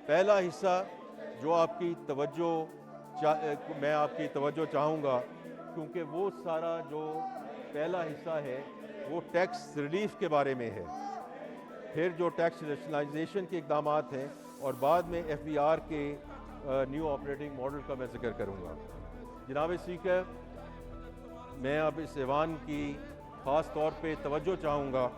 پہلا حصہ جو آپ کی توجہ میں آپ کی توجہ چاہوں گا، کیونکہ وہ سارا جو پہلا حصہ ہے وہ ٹیکس ریلیف کے بارے میں ہے، پھر جو ٹیکس ریشنلائزیشن کے اقدامات ہیں، اور بعد میں ایف بی آر کے نیو آپریٹنگ ماڈل کا میں ذکر کروں گا۔ جناب اسپیکر، میں اب اس ایوان کی خاص طور پہ توجہ چاہوں گا،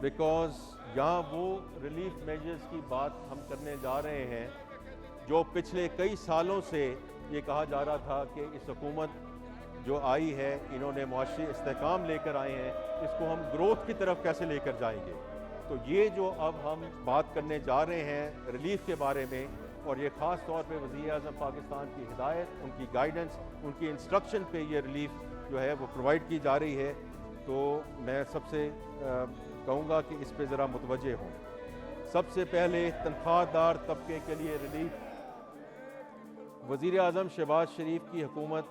بیکاز یہاں وہ ریلیف میجرز کی بات ہم کرنے جا رہے ہیں جو پچھلے کئی سالوں سے یہ کہا جا رہا تھا کہ اس حکومت جو آئی ہے انہوں نے معاشی استحکام لے کر آئے ہیں، اس کو ہم گروتھ کی طرف کیسے لے کر جائیں گے۔ تو یہ جو اب ہم بات کرنے جا رہے ہیں ریلیف کے بارے میں، اور یہ خاص طور پہ وزیر اعظم پاکستان کی ہدایت، ان کی گائیڈنس، ان کی انسٹرکشن پہ یہ ریلیف جو ہے وہ پرووائڈ کی جا رہی ہے، تو میں سب سے کہوں گا کہ اس پہ ذرا متوجہ ہوں۔ سب سے پہلے تنخواہ دار طبقے کے لیے ریلیف۔ وزیر اعظم شہباز شریف کی حکومت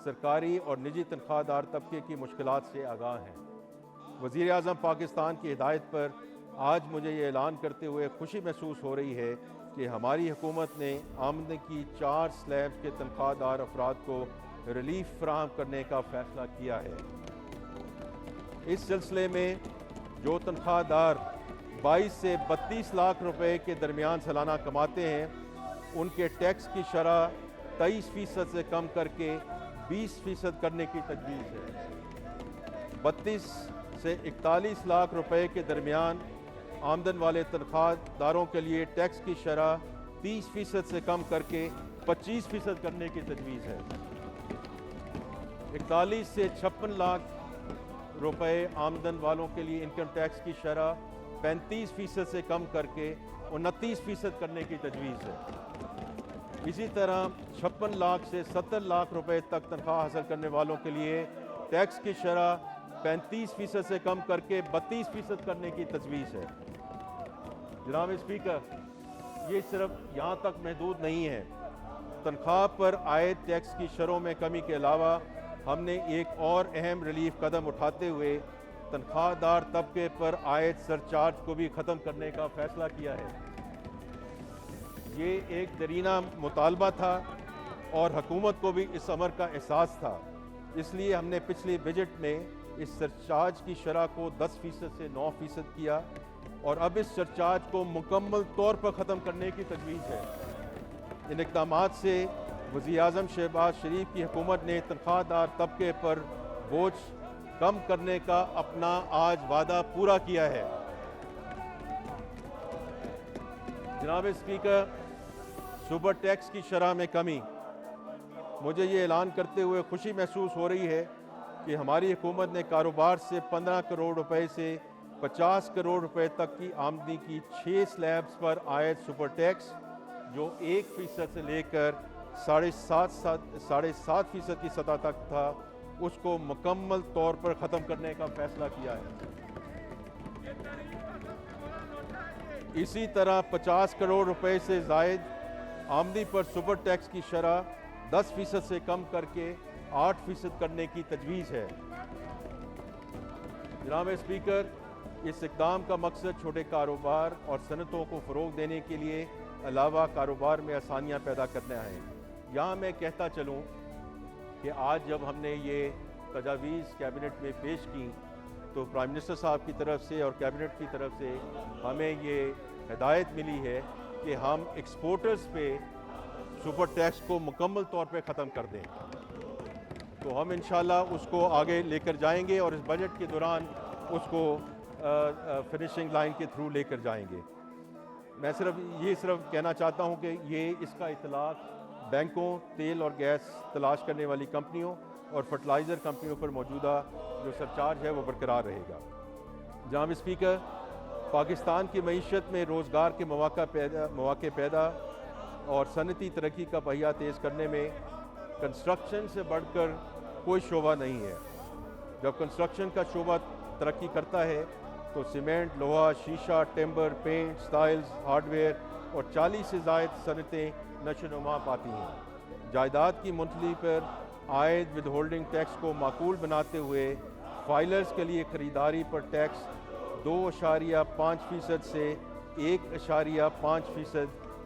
سرکاری اور نجی تنخواہ دار طبقے کی مشکلات سے آگاہ ہیں۔ وزیر اعظم پاکستان کی ہدایت پر آج مجھے یہ اعلان کرتے ہوئے خوشی محسوس ہو رہی ہے کہ ہماری حکومت نے آمدنی کی 4 سلیبز کے تنخواہ دار افراد کو ریلیف فراہم کرنے کا فیصلہ کیا ہے۔ اس سلسلے میں جو تنخواہ دار 22 سے 32 لاکھ روپے کے درمیان سالانہ کماتے ہیں، ان کے ٹیکس کی شرح 23% سے کم کر کے 20% کرنے کی تجویز ہے۔ 32 سے 41 لاکھ روپے کے درمیان آمدن والے تنخواہ داروں کے لیے ٹیکس کی شرح 30% سے کم کر کے 25% کرنے کی تجویز ہے۔ 41 سے 56 لاکھ روپے آمدن والوں کے لیے انکم ٹیکس کی شرح 35% سے کم کر کے 29% کرنے کی تجویز ہے۔ اسی طرح 56 لاکھ سے 70 لاکھ روپے تک تنخواہ حاصل کرنے والوں کے لیے ٹیکس کی شرح 35% سے کم کر کے 32% کرنے کی تجویز ہے۔ جناب اسپیکر، یہ صرف یہاں تک محدود نہیں ہے۔ تنخواہ پر عائد ٹیکس کی شرحوں میں کمی کے علاوہ ہم نے ایک اور اہم ریلیف قدم اٹھاتے ہوئے تنخواہ دار طبقے پر عائد سرچارج کو بھی ختم کرنے کا فیصلہ کیا ہے۔ یہ ایک درینہ مطالبہ تھا اور حکومت کو بھی اس امر کا احساس تھا، اس لیے ہم نے پچھلی بجٹ میں اس سرچارج کی شرح کو 10% سے 9% کیا، اور اب اس سرچارج کو مکمل طور پر ختم کرنے کی تجویز ہے۔ ان اقدامات سے وزیر اعظم شہباز شریف کی حکومت نے تنخواہ دار طبقے پر بوجھ کم کرنے کا اپنا آج وعدہ پورا کیا ہے۔ جناب اسپیکر، سپر ٹیکس کی شرح میں کمی۔ مجھے یہ اعلان کرتے ہوئے خوشی محسوس ہو رہی ہے کہ ہماری حکومت نے کاروبار سے 15 کروڑ روپے سے 50 کروڑ روپے تک کی آمدنی کی 6 سلیبز پر عائد سپر ٹیکس، جو 1% سے لے کر 7.5% کی سطح تک تھا، اس کو مکمل طور پر ختم کرنے کا فیصلہ کیا ہے۔ اسی طرح 50 کروڑ روپے سے زائد آمدنی پر سپر ٹیکس کی شرح 10% سے کم کر کے 8% کرنے کی تجویز ہے۔ جناب اسپیکر، اس اقدام کا مقصد چھوٹے کاروبار اور صنعتوں کو فروغ دینے کے لیے علاوہ کاروبار میں آسانیاں پیدا کرنا ہے۔ یہاں میں کہتا چلوں کہ آج جب ہم نے یہ تجاویز کیبنٹ میں پیش کی تو پرائم منسٹر صاحب کی طرف سے اور کیبنٹ کی طرف سے ہمیں یہ ہدایت ملی ہے کہ ہم ایکسپورٹرز پہ سپر ٹیکس کو مکمل طور پہ ختم کر دیں۔ تو ہم انشاءاللہ اس کو آگے لے کر جائیں گے اور اس بجٹ کے دوران اس کو فنشنگ لائن کے تھرو لے کر جائیں گے۔ میں صرف کہنا چاہتا ہوں کہ یہ اس کا اطلاق بینکوں، تیل اور گیس تلاش کرنے والی کمپنیوں اور فرٹیلائزر کمپنیوں پر موجودہ جو سرچارج ہے وہ برقرار رہے گا۔ جناب اسپیکر، پاکستان کی معیشت میں روزگار کے مواقع پیدا اور صنعتی ترقی کا پہیہ تیز کرنے میں کنسٹرکشن سے بڑھ کر کوئی شعبہ نہیں ہے۔ جب کنسٹرکشن کا شعبہ ترقی کرتا ہے تو سیمنٹ، لوہا، شیشہ، timber, paint, tiles, hardware اور 40 سے زائد صنعتیں نشو و نما پاتی ہیں۔ جائیداد کی منتقلی پر عائد ود ہولڈنگ ٹیکس کو معقول بناتے ہوئے فائلرز کے لیے خریداری پر ٹیکس 2.5% سے 1.5%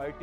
IT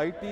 IT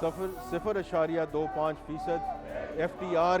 0.25% FTR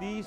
30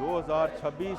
2026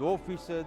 2%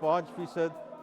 5%